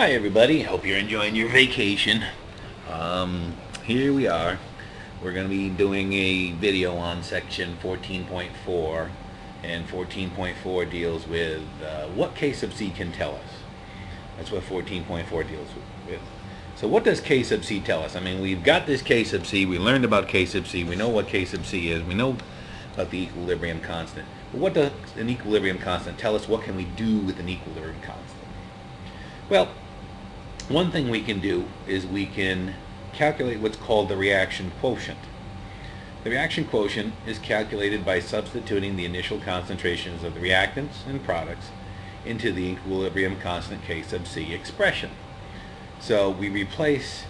Hi everybody, hope you're enjoying your vacation. Here we are. We're going to be doing a video on section 14.4, and 14.4 deals with what K sub C can tell us. That's what 14.4 deals with. So what does K sub C tell us? I mean, we've got this K sub C, we learned about K sub C, we know what K sub C is, we know about the equilibrium constant. But what does an equilibrium constant tell us? What can we do with an equilibrium constant? Well, one thing we can do is we can calculate what's called the reaction quotient. The reaction quotient is calculated by substituting the initial concentrations of the reactants and products into the equilibrium constant K sub C expression. So we replace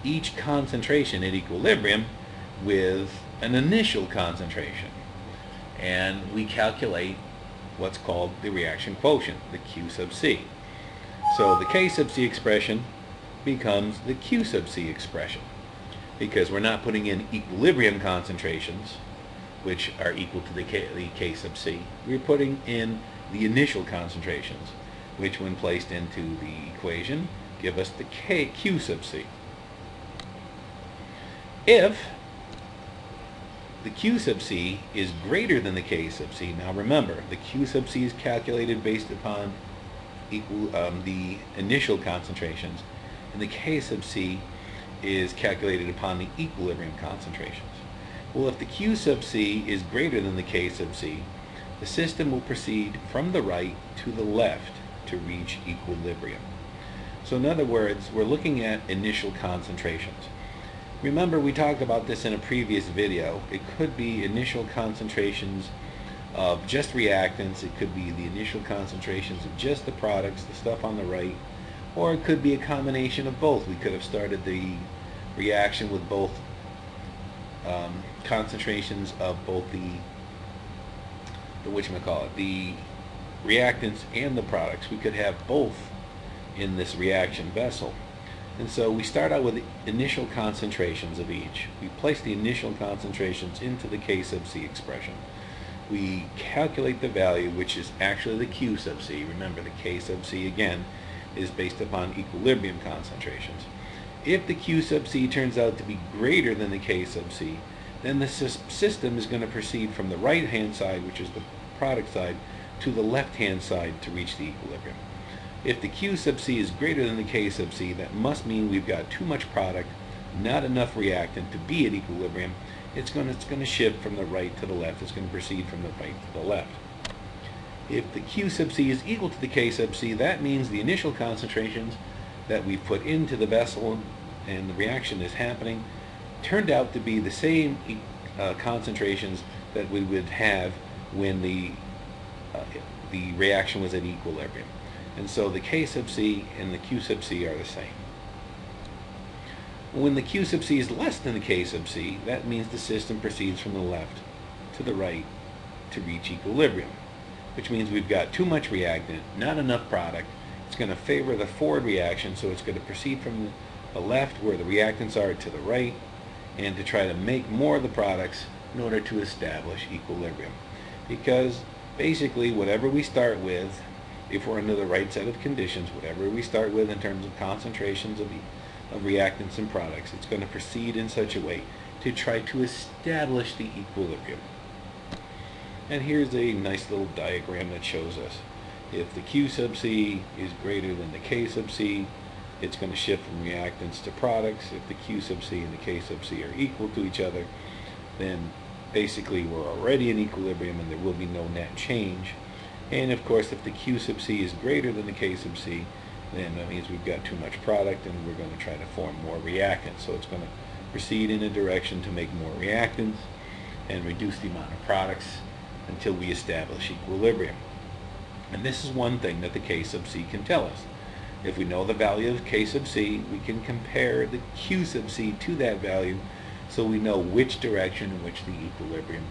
each concentration at equilibrium with an initial concentration, and we calculate what's called the reaction quotient, the Q sub C. So the K sub C expression becomes the Q sub C expression, because we're not putting in equilibrium concentrations, which are equal to the K sub C. We're putting in the initial concentrations, which when placed into the equation give us the Q sub C. If the Q sub C is greater than the K sub C, now remember, the Q sub C is calculated based upon the initial concentrations, and the K sub C is calculated upon the equilibrium concentrations. Well, if the Q sub C is greater than the K sub C, the system will proceed from the right to the left to reach equilibrium. So in other words, we're looking at initial concentrations. Remember, we talked about this in a previous video. It could be initial concentrations of just reactants, it could be the initial concentrations of just the products, the stuff on the right, or it could be a combination of both. We could have started the reaction with both concentrations of both the reactants and the products. We could have both in this reaction vessel. And so we start out with the initial concentrations of each. We place the initial concentrations into the K sub C expression. We calculate the value, which is actually the Q sub C. Remember, the K sub C, again, is based upon equilibrium concentrations. If the Q sub C turns out to be greater than the K sub C, then the system is going to proceed from the right-hand side, which is the product side, to the left-hand side to reach the equilibrium. If the Q sub C is greater than the K sub C, that must mean we've got too much product, not enough reactant to be at equilibrium. It's going to shift from the right to the left. It's going to proceed from the right to the left. If the Q sub C is equal to the K sub C, that means the initial concentrations that we put into the vessel and the reaction is happening turned out to be the same concentrations that we would have when the reaction was at equilibrium. And so the K sub C and the Q sub C are the same. When the Q sub C is less than the K sub C, that means the system proceeds from the left to the right to reach equilibrium, which means we've got too much reactant, not enough product. It's going to favor the forward reaction, so it's going to proceed from the left where the reactants are to the right, and to try to make more of the products in order to establish equilibrium. Because basically whatever we start with, if we're under the right set of conditions, whatever we start with in terms of concentrations of reactants and products, it's going to proceed in such a way to try to establish the equilibrium. And here's a nice little diagram that shows us if the Q sub C is greater than the K sub C, it's going to shift from reactants to products. If the Q sub C and the K sub C are equal to each other, then basically we're already in equilibrium and there will be no net change. And of course, if the Q sub C is greater than the K sub C, then that means we've got too much product and we're going to try to form more reactants. So it's going to proceed in a direction to make more reactants and reduce the amount of products until we establish equilibrium. And this is one thing that the K sub C can tell us. If we know the value of K sub C, we can compare the Q sub C to that value, so we know which direction in which the equilibrium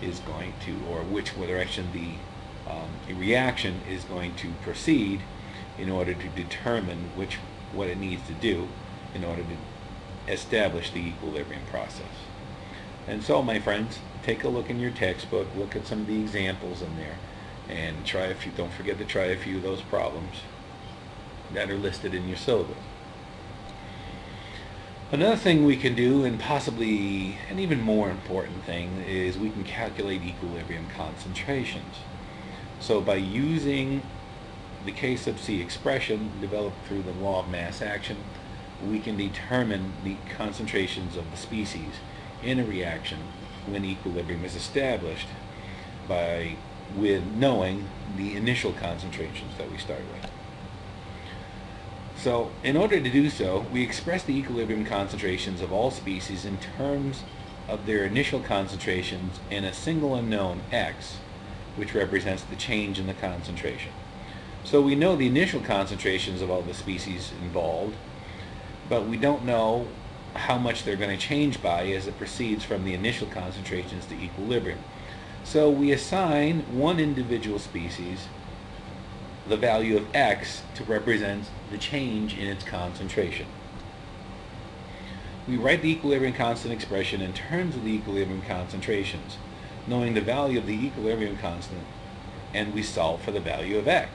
is going to, or which direction the reaction is going to proceed, in order to determine what it needs to do in order to establish the equilibrium process. And so, my friends, take a look in your textbook, look at some of the examples in there, and don't forget to try a few of those problems. that are listed in your syllabus. Another thing we can do, and possibly an even more important thing, is we can calculate equilibrium concentrations. So by using the K sub C expression developed through the law of mass action, we can determine the concentrations of the species in a reaction when equilibrium is established with knowing the initial concentrations that we start with. So in order to do so, we express the equilibrium concentrations of all species in terms of their initial concentrations in a single unknown x, which represents the change in the concentration. So we know the initial concentrations of all the species involved, but we don't know how much they're going to change by as it proceeds from the initial concentrations to equilibrium. So we assign one individual species the value of x to represent the change in its concentration. We write the equilibrium constant expression in terms of the equilibrium concentrations, knowing the value of the equilibrium constant, and we solve for the value of x.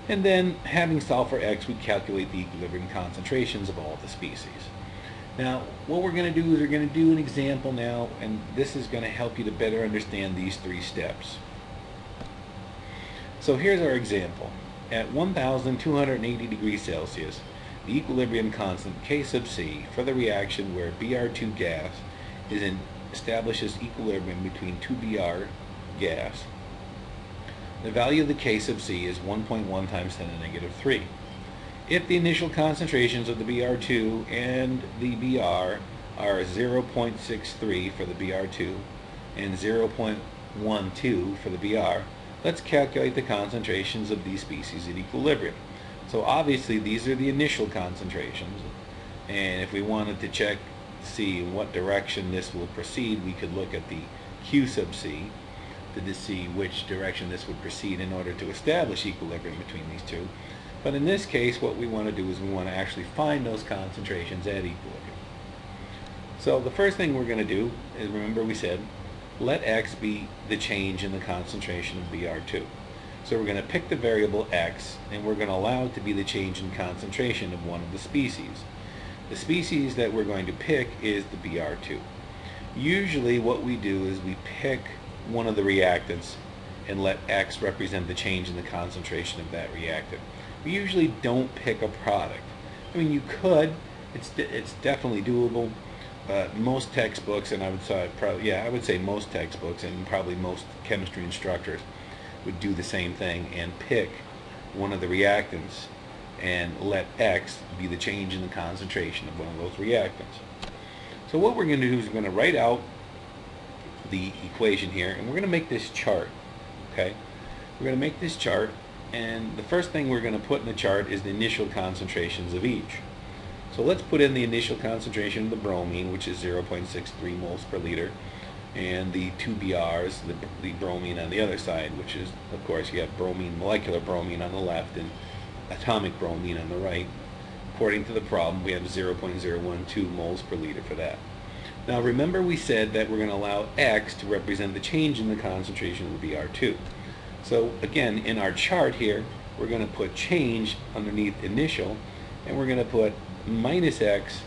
And then, having solved for x, we calculate the equilibrium concentrations of all the species. Now, what we're going to do is we're going to do an example now, and this is going to help you to better understand these three steps. So here's our example. At 1,280 degrees Celsius, the equilibrium constant K sub C for the reaction where Br2 gas establishes equilibrium between 2 Br gas. The value of the K sub C is 1.1 times 10 to the negative 3. If the initial concentrations of the Br2 and the Br are 0.63 for the Br2 and 0.12 for the Br, let's calculate the concentrations of these species at equilibrium. So obviously these are the initial concentrations, and if we wanted to check to see in what direction this will proceed, we could look at the Q sub C to see which direction this would proceed in order to establish equilibrium between these two. But in this case, what we want to do is we want to actually find those concentrations at equilibrium. So the first thing we're going to do is, remember we said, let x be the change in the concentration of Br2. So we're going to pick the variable x, and we're going to allow it to be the change in concentration of one of the species. The species that we're going to pick is the Br2. Usually what we do is we pick one of the reactants and let x represent the change in the concentration of that reactant. We usually don't pick a product. I mean, you could, it's definitely doable. Most textbooks, and I would say most textbooks and probably most chemistry instructors would do the same thing and pick one of the reactants and let x be the change in the concentration of one of those reactants. So what we're going to do is we're going to write out the equation here, and we're going to make this chart. Okay, we're going to make this chart, and the first thing we're going to put in the chart is the initial concentrations of each. So let's put in the initial concentration of the bromine, which is 0.63 moles per liter, and the two BRs, the bromine on the other side, which is, of course, you have bromine, molecular bromine on the left and atomic bromine on the right. According to the problem, we have 0.012 moles per liter for that. Now remember we said that we're going to allow x to represent the change in the concentration of the Br2. So again, in our chart here, we're going to put change underneath initial, and we're going to put minus x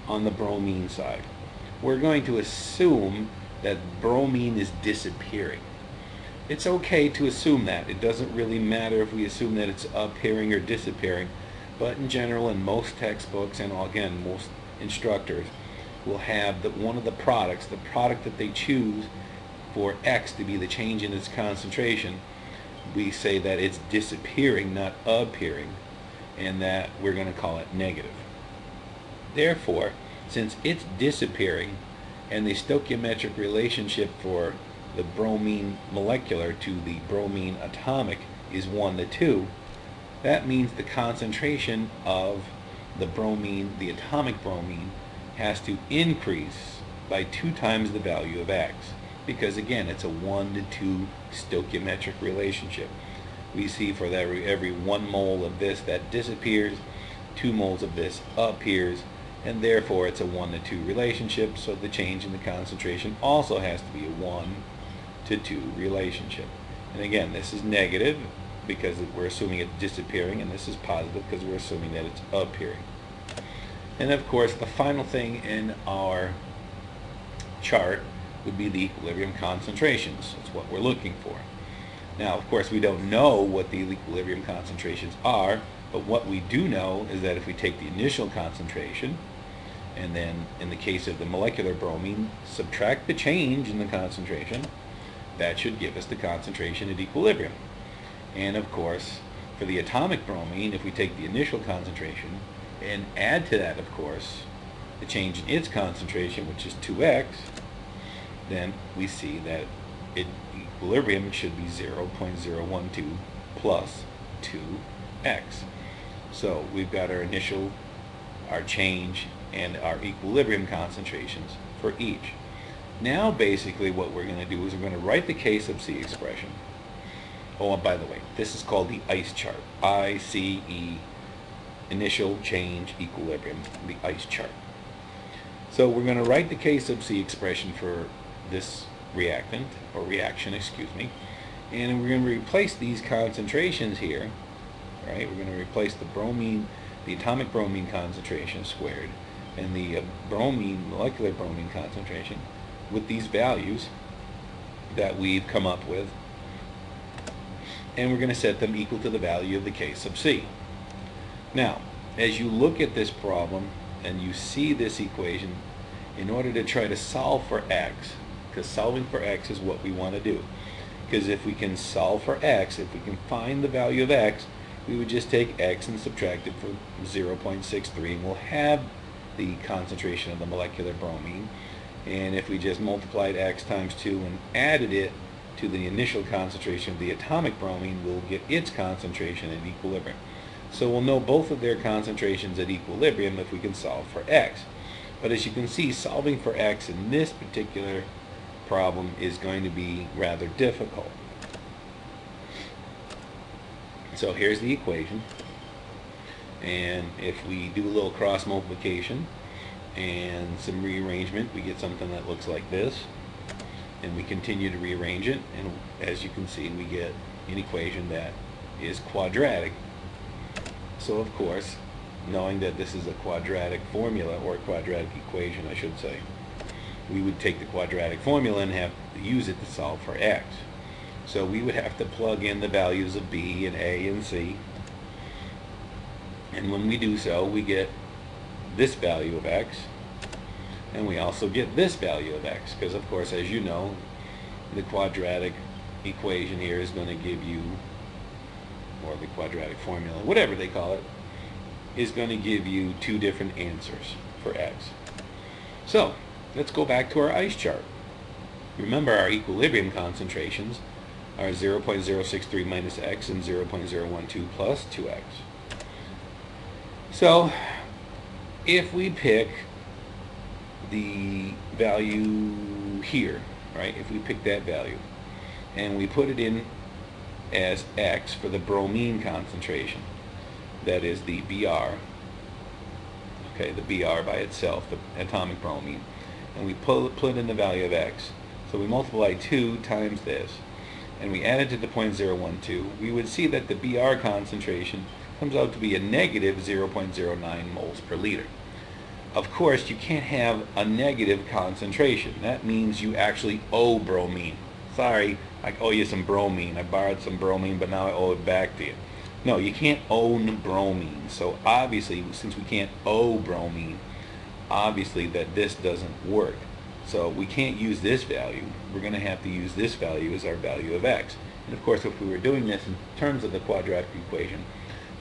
on the bromine side. We're going to assume that bromine is disappearing. It's okay to assume that. It doesn't really matter if we assume that it's appearing or disappearing, but in general, in most textbooks, and again, most instructors will have one of the products, the product that they choose for x to be the change in its concentration, we say that it's disappearing, not appearing, and that we're going to call it negative. Therefore, since it's disappearing and the stoichiometric relationship for the bromine molecular to the bromine atomic is 1 to 2, that means the concentration of the bromine, the atomic bromine, has to increase by 2 times the value of x, because again, it's a 1 to 2 stoichiometric relationship. We see for every 1 mole of this that disappears, 2 moles of this appears, and therefore it's a 1 to 2 relationship, so the change in the concentration also has to be a 1 to 2 relationship. And again, this is negative, because we're assuming it's disappearing, and this is positive because we're assuming that it's appearing. And of course, the final thing in our chart would be the equilibrium concentrations. That's what we're looking for. Now, of course, we don't know what the equilibrium concentrations are, but what we do know is that if we take the initial concentration, and then in the case of the molecular bromine, subtract the change in the concentration, that should give us the concentration at equilibrium. And of course, for the atomic bromine, if we take the initial concentration and add to that, of course, the change in its concentration, which is 2x, then we see that equilibrium should be 0.012 plus 2x. So we've got our initial, our change, and our equilibrium concentrations for each. Now basically what we're going to do is we're going to write the K sub C expression. Oh, and by the way, this is called the ICE chart. I-C-E, initial, change, equilibrium, the ICE chart. So we're going to write the K sub C expression for this reactant, or reaction, excuse me, and we're going to replace these concentrations here, right? We're going to replace the bromine, the atomic bromine concentration squared, and the bromine, molecular bromine concentration with these values that we've come up with, and we're going to set them equal to the value of the K sub C. Now, as you look at this problem and you see this equation, in order to try to solve for x, because solving for x is what we want to do, because if we can solve for x, if we can find the value of x, we would just take x and subtract it from 0.63, and we'll have the concentration of the molecular bromine. And if we just multiplied x times 2 and added it to the initial concentration of the atomic bromine, we'll get its concentration at equilibrium. So we'll know both of their concentrations at equilibrium if we can solve for x. But as you can see, solving for x in this particular problem is going to be rather difficult. So here's the equation, and if we do a little cross multiplication and some rearrangement, we get something that looks like this, and we continue to rearrange it, and as you can see, we get an equation that is quadratic. So of course, knowing that this is a quadratic formula, or a quadratic equation I should say, we would take the quadratic formula and have to use it to solve for x. So we would have to plug in the values of B and A and C, and when we do so, we get this value of x, and we also get this value of x, because of course, as you know, the quadratic equation here is going to give you, or the quadratic formula, whatever they call it, is going to give you two different answers for x. So let's go back to our ICE chart. Remember, our equilibrium concentrations are 0.063 minus x and 0.012 plus 2x. So if we pick the value here, right, if we pick that value and we put it in as x for the bromine concentration, that is the Br, okay, the Br by itself, the atomic bromine, and we put in the value of x, so we multiply 2 times this, and we add it to the 0.012, we would see that the Br concentration comes out to be a negative 0.09 moles per liter. Of course, you can't have a negative concentration. That means you actually owe bromine. Sorry, I owe you some bromine. I borrowed some bromine, but now I owe it back to you. No, you can't own bromine. So obviously, since we can't owe bromine, obviously that this doesn't work. So we can't use this value. We're going to have to use this value as our value of x. And of course, if we were doing this in terms of the quadratic equation,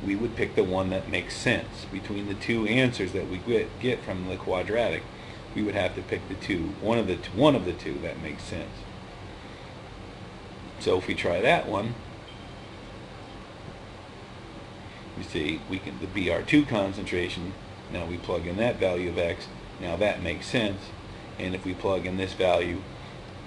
we would pick the one that makes sense. Between the two answers that we get from the quadratic, we would have to pick the two, one of the two that makes sense. So if we try that one, you see we can, the Br2 concentration, now we plug in that value of x, now that makes sense. And if we plug in this value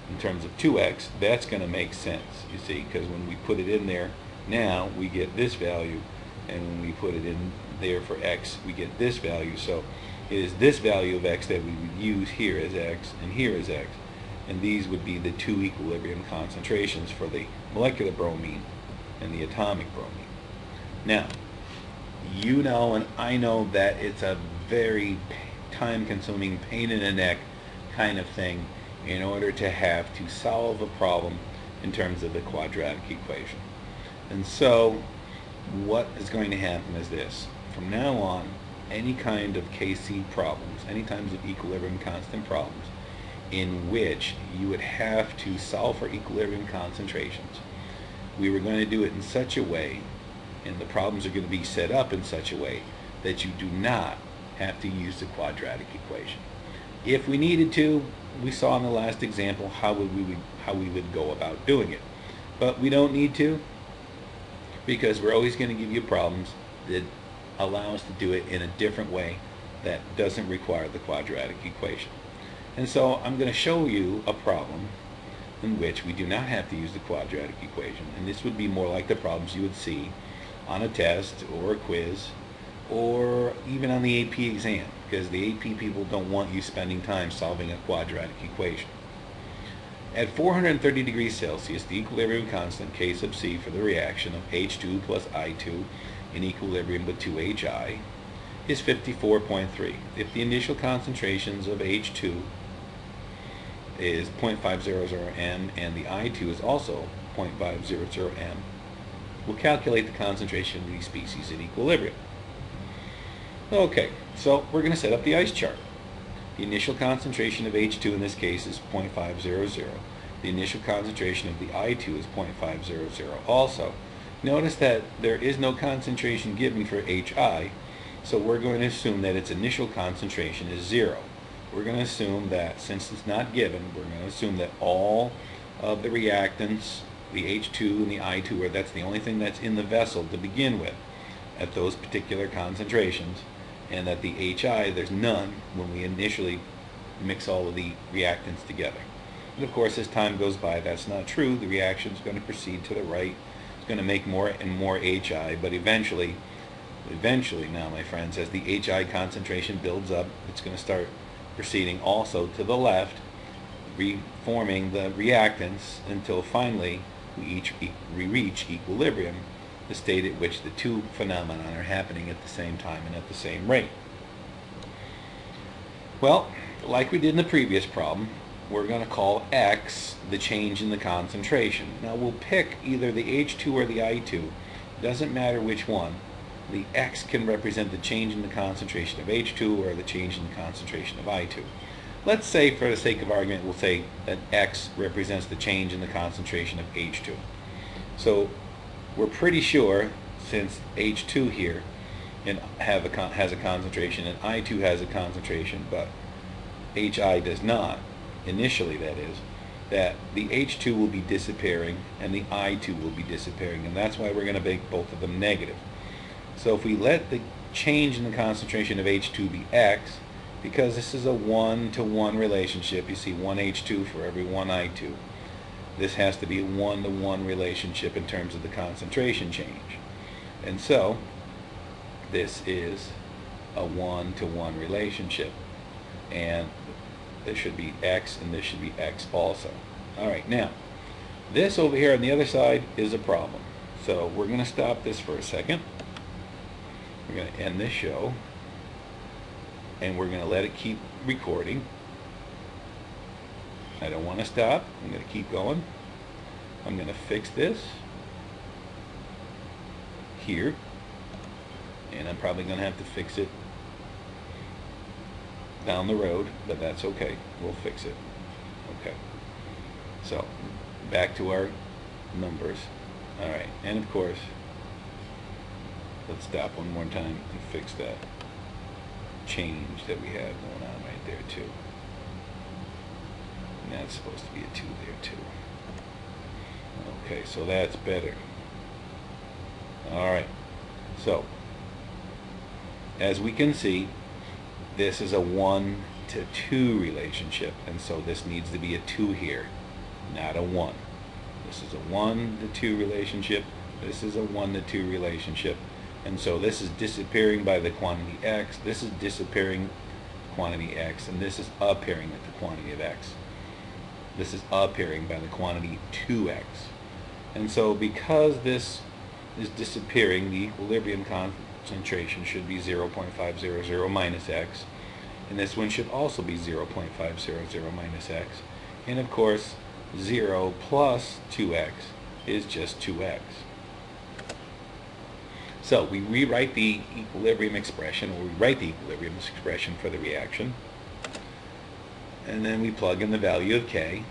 in terms of 2x, that's going to make sense, you see, because when we put it in there, now we get this value, and when we put it in there for x, we get this value. So it is this value of x that we would use here as x and here as x, and these would be the two equilibrium concentrations for the molecular bromine and the atomic bromine. Now, you know and I know that it's a very time-consuming, pain in the neck kind of thing in order to have to solve a problem in terms of the quadratic equation. And so what is going to happen is this. From now on, any kind of KC problems, any kinds of equilibrium constant problems in which you would have to solve for equilibrium concentrations, we were going to do it in such a way, and the problems are going to be set up in such a way that you do not have to use the quadratic equation. If we needed to, we saw in the last example how we would go about doing it. But we don't need to, because we're always going to give you problems that allow us to do it in a different way that doesn't require the quadratic equation. And so I'm going to show you a problem in which we do not have to use the quadratic equation. And this would be more like the problems you would see on a test or a quiz or even on the AP exam, because the AP people don't want you spending time solving a quadratic equation. At 430 degrees Celsius, the equilibrium constant K sub C for the reaction of H2 plus I2 in equilibrium with 2HI is 54.3. If the initial concentrations of H2 is 0.500 m and the I2 is also 0.500 m, we'll calculate the concentration of these species in equilibrium. Okay, so we're going to set up the ice chart. The initial concentration of H2 in this case is 0.500. The initial concentration of the I2 is 0.500 also. Notice that there is no concentration given for HI, so we're going to assume that its initial concentration is 0. We're going to assume that, since it's not given, we're going to assume that all of the reactants, the H2 and the I2, that's the only thing that's in the vessel to begin with at those particular concentrations, and that the HI, there's none when we initially mix all of the reactants together. And of course, as time goes by, that's not true. The reaction is going to proceed to the right. It's going to make more and more HI, but eventually now, my friends, as the HI concentration builds up, it's going to start proceeding also to the left, reforming the reactants until finally we reach equilibrium, the state at which the two phenomena are happening at the same time and at the same rate. Well, like we did in the previous problem, we're going to call X the change in the concentration. Now we'll pick either the H2 or the I2. It doesn't matter which one. The X can represent the change in the concentration of H2 or the change in the concentration of I2. Let's say, for the sake of argument, we'll say that X represents the change in the concentration of H2. So we're pretty sure, since H2 here has a concentration and I2 has a concentration, but HI does not, initially that is, that the H2 will be disappearing and the I2 will be disappearing, and that's why we're going to make both of them negative. So if we let the change in the concentration of H2 be X, because this is a 1-to-1 relationship, you see 1 H2 for every 1 I2. This has to be a 1-to-1 relationship in terms of the concentration change. And so this is a 1-to-1 relationship. And this should be X and this should be X also. Alright, now this over here on the other side is a problem. So we're going to stop this for a second. We're going to end this show. And we're going to let it keep recording. I don't want to stop. I'm going to keep going. I'm going to fix this here. And I'm probably going to have to fix it down the road, but that's okay. We'll fix it. Okay. So, back to our numbers. Alright, and of course, let's stop one more time and fix that change that we have going on right there too. And that's supposed to be a 2 there too. Okay, so that's better. Alright, so as we can see, this is a 1-to-2 relationship, and so this needs to be a 2 here, not a 1. This is a 1-to-2 relationship, this is a 1-to-2 relationship, and so this is disappearing by the quantity X, this is disappearing quantity X, and this is appearing at the quantity of X. This is appearing by the quantity 2X. And so because this is disappearing, the equilibrium concentration should be 0.500 minus x, and this one should also be 0.500 minus x, and of course 0 plus 2x is just 2x. So we rewrite the equilibrium expression, or we write the equilibrium expression for the reaction, and then we plug in the value of K,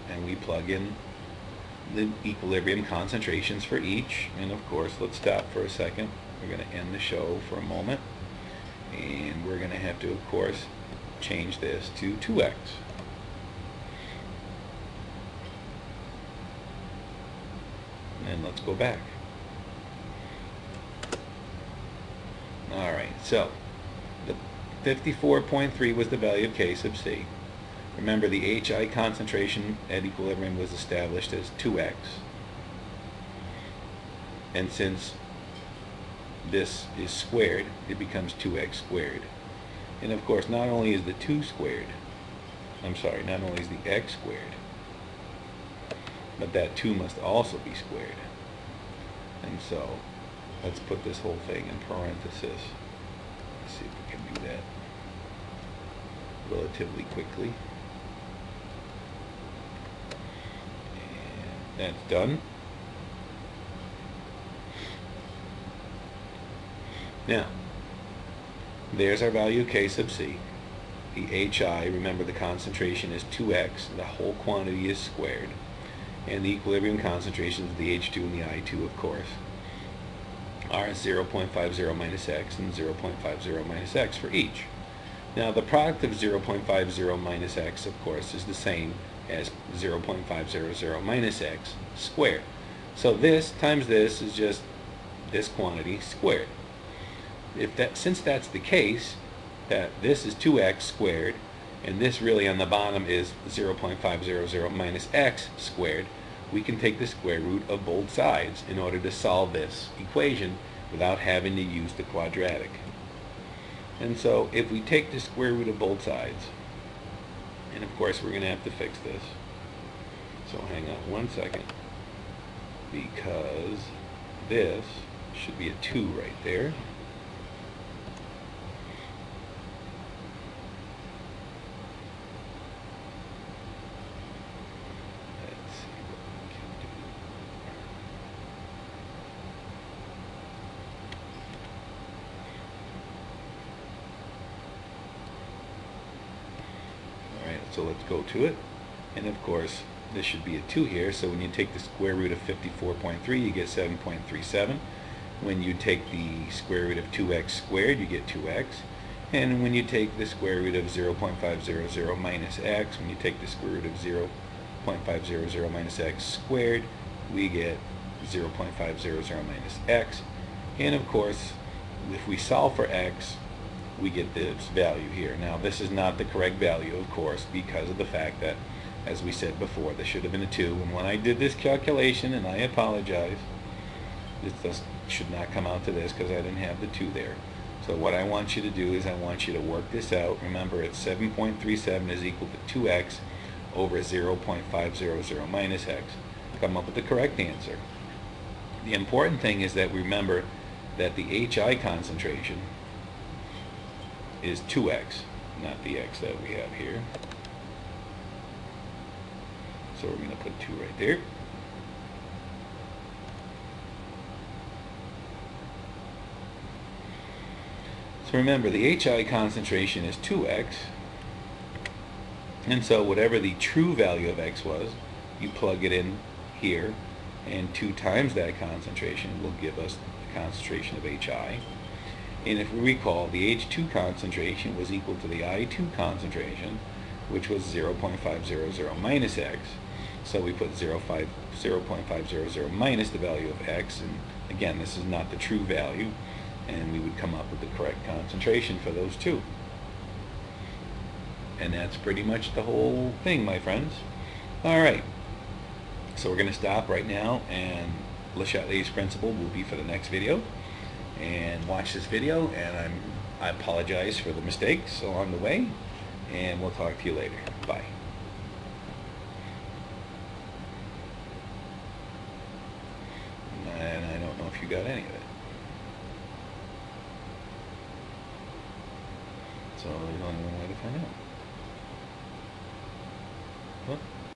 and we plug in the equilibrium concentrations for each. And of course, let's stop for a second. We're going to end the show for a moment, and we're going to have to, of course, change this to 2x. And let's go back. Alright, so the 54.3 was the value of K sub C. Remember, the HI concentration at equilibrium was established as 2x. And since this is squared, it becomes 2x squared. And of course, not only is the 2 squared, not only is the x squared, but that 2 must also be squared. And so, let's put this whole thing in parentheses. Let's see if we can do that relatively quickly. And that's done. Now, there's our value K sub C. The HI, remember the concentration is 2x, the whole quantity is squared. And the equilibrium concentrations of the H2 and the I2, of course, are 0.50 minus x and 0.50 minus x for each. Now the product of 0.50 minus x, of course, is the same as 0.500 minus x squared. So this times this is just this quantity squared. Since that's the case, that this is 2x squared, and this really on the bottom is 0.500 minus x squared, we can take the square root of both sides in order to solve this equation without having to use the quadratic. And so if we take the square root of both sides, and of course we're going to have to fix this, so hang on one second, because this should be a 2 right there. So let's go to it, and of course this should be a 2 here, so when you take the square root of 54.3 you get 7.37. When you take the square root of 2x squared you get 2x, and when you take the square root of 0.500 minus x, when you take the square root of 0.500 minus x squared, we get 0.500 minus x. And of course, if we solve for x, we get this value here. Now this is not the correct value, of course, because of the fact that, as we said before, this should have been a 2. And when I did this calculation, and I apologize, this should not come out to this because I didn't have the 2 there. So what I want you to do is I want you to work this out. Remember, it's 7.37 is equal to 2x over 0.500 minus x. Come up with the correct answer. The important thing is that we remember that the HI concentration is 2x, not the x that we have here. So we're going to put 2 right there. So remember, the HI concentration is 2x, and so whatever the true value of x was, you plug it in here, and 2 times that concentration will give us the concentration of HI. And if we recall, the H2 concentration was equal to the I2 concentration, which was 0.500 minus x. So we put 0.500 minus the value of x, and again, this is not the true value, and we would come up with the correct concentration for those two. And that's pretty much the whole thing, my friends. Alright, so we're going to stop right now, and Le Chatelier's principle will be for the next video. And watch this video, and I apologize for the mistakes along the way, and we'll talk to you later. Bye. And I don't know if you you got any of it. So there's only one way to find out. What?